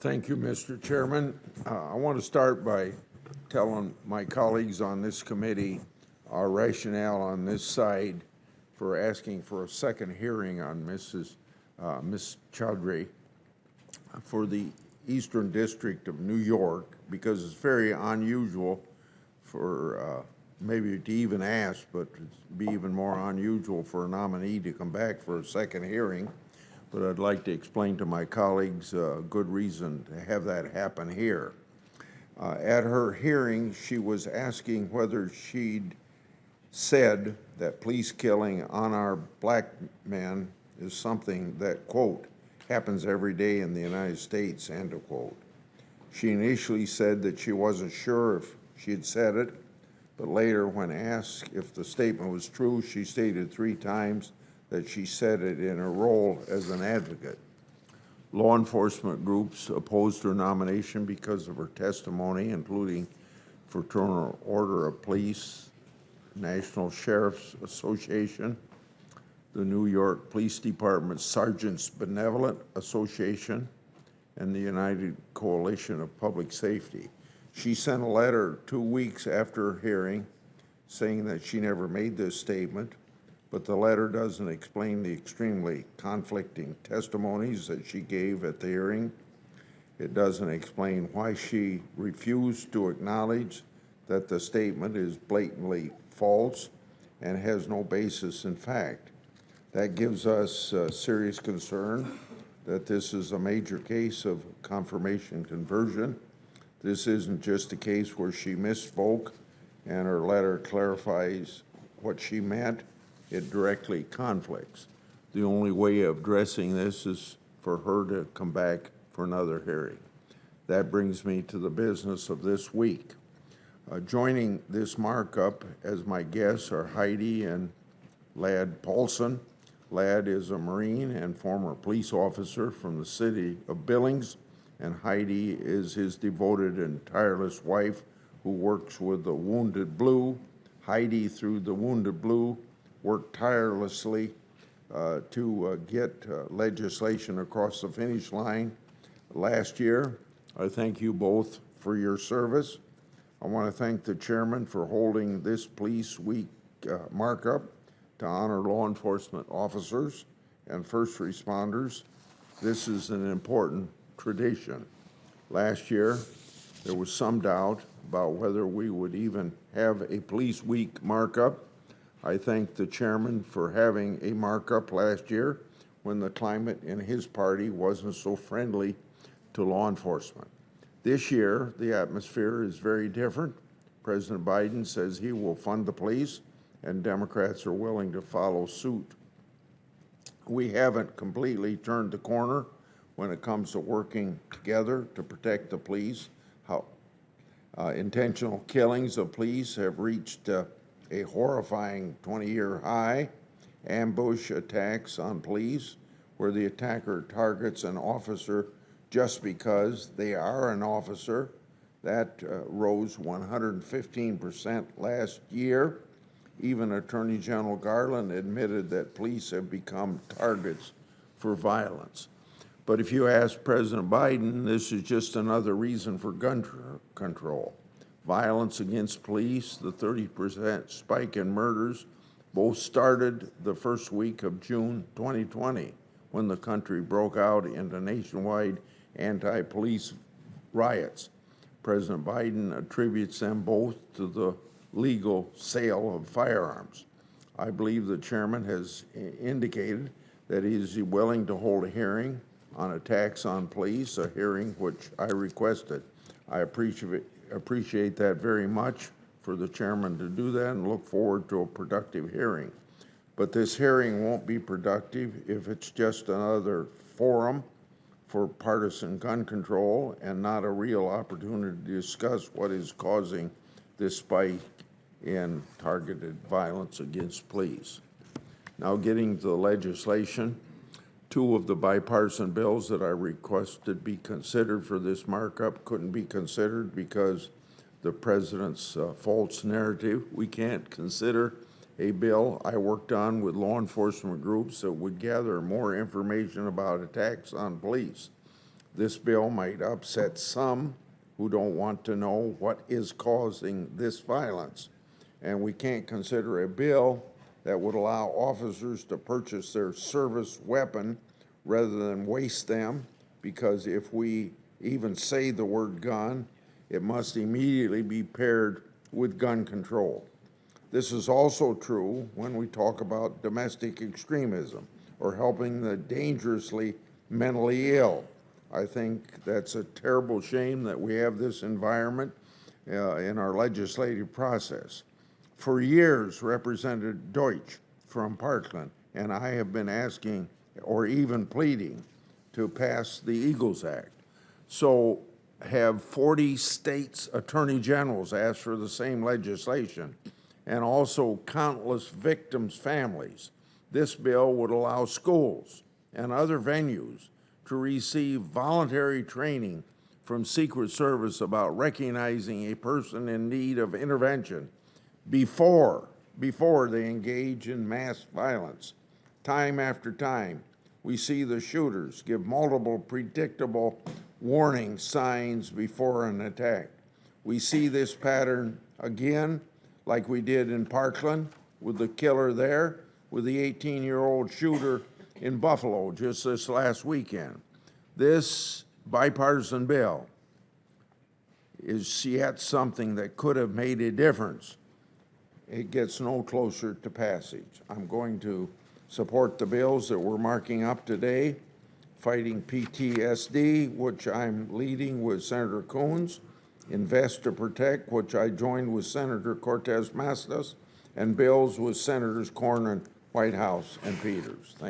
Thank you, Mr. Chairman. I want to start by telling my colleagues on this committee our rationale on this side for asking for a second hearing on Ms. Chaudhry for the Eastern District of New York, because it's very unusual for maybe to even ask, but it'd be even more unusual for a nominee to come back for a second hearing. But I'd like to explain to my colleagues a good reason to have that happen here. At her hearing, she was asking whether she'd said that police killing on our black men is something that, quote, happens every day in the United States, end of quote. She initially said that she wasn't sure if she had said it, but later, when asked if the statement was true, she stated 3 times that she said it in her role as an advocate. Law enforcement groups opposed her nomination because of her testimony, including Fraternal Order of Police, National Sheriff's Association, the New York Police Department Sergeants Benevolent Association, and the United Coalition of Public Safety. She sent a letter 2 weeks after her hearing saying that she never made this statement, but the letter doesn't explain the extremely conflicting testimonies that she gave at the hearing. It doesn't explain why she refused to acknowledge that the statement is blatantly false and has no basis in fact. That gives us serious concern that this is a major case of confirmation conversion. This isn't just a case where she misspoke and her letter clarifies what she meant. It directly conflicts. The only way of addressing this is for her to come back for another hearing. That brings me to the business of this week. Joining this markup as my guests are Heidi and Ladd Paulson. Ladd is a Marine and former police officer from the city of Billings, and Heidi is his devoted and tireless wife who works with the Wounded Blue. Heidi, through the Wounded Blue, worked tirelessly to get legislation across the finish line last year. I thank you both for your service. I want to thank the chairman for holding this Police Week markup to honor law enforcement officers and first responders. This is an important tradition. Last year, there was some doubt about whether we would even have a Police Week markup. I thank the chairman for having a markup last year when the climate in his party wasn't so friendly to law enforcement. This year, the atmosphere is very different. President Biden says he will fund the police, and Democrats are willing to follow suit. We haven't completely turned the corner when it comes to working together to protect the police. Intentional killings of police have reached a horrifying 20-year high. Ambush attacks on police, where the attacker targets an officer just because they are an officer, that rose 115% last year. Even Attorney General Garland admitted that police have become targets for violence. But if you ask President Biden, this is just another reason for gun control. Violence against police, the 30% spike in murders, both started the first week of June 2020, when the country broke out into nationwide anti-police riots. President Biden attributes them both to the legal sale of firearms. I believe the chairman has indicated that he is willing to hold a hearing on attacks on police, a hearing which I requested. I appreciate that very much for the chairman to do that and look forward to a productive hearing. But this hearing won't be productive if it's just another forum for partisan gun control and not a real opportunity to discuss what is causing this spike in targeted violence against police. Now, getting to the legislation, 2 of the bipartisan bills that I requested be considered for this markup couldn't be considered because the president's false narrative. We can't consider a bill I worked on with law enforcement groups that would gather more information about attacks on police. This bill might upset some who don't want to know what is causing this violence. And we can't consider a bill that would allow officers to purchase their service weapon rather than waste them, because if we even say the word gun, it must immediately be paired with gun control. This is also true when we talk about domestic extremism or helping the dangerously mentally ill. I think that's a terrible shame that we have this environment in our legislative process. For years, Representative Deutsch from Parkland and I have been asking or even pleading to pass the Eagles Act. So have 40 states' attorney generals asked for the same legislation, and also countless victims' families. This bill would allow schools and other venues to receive voluntary training from Secret Service about recognizing a person in need of intervention before they engage in mass violence. Time after time, we see the shooters give multiple predictable warning signs before an attack. We see this pattern again, like we did in Parkland with the killer there, with the 18-year-old shooter in Buffalo just this last weekend. This bipartisan bill is yet something that could have made a difference. It gets no closer to passage. I'm going to support the bills that we're marking up today: fighting PTSD, which I'm leading with Senator Coons; Invest to Protect, which I joined with Senator Cortez Masto; and bills with Senators Cornyn, Whitehouse, and Peters. Thank you.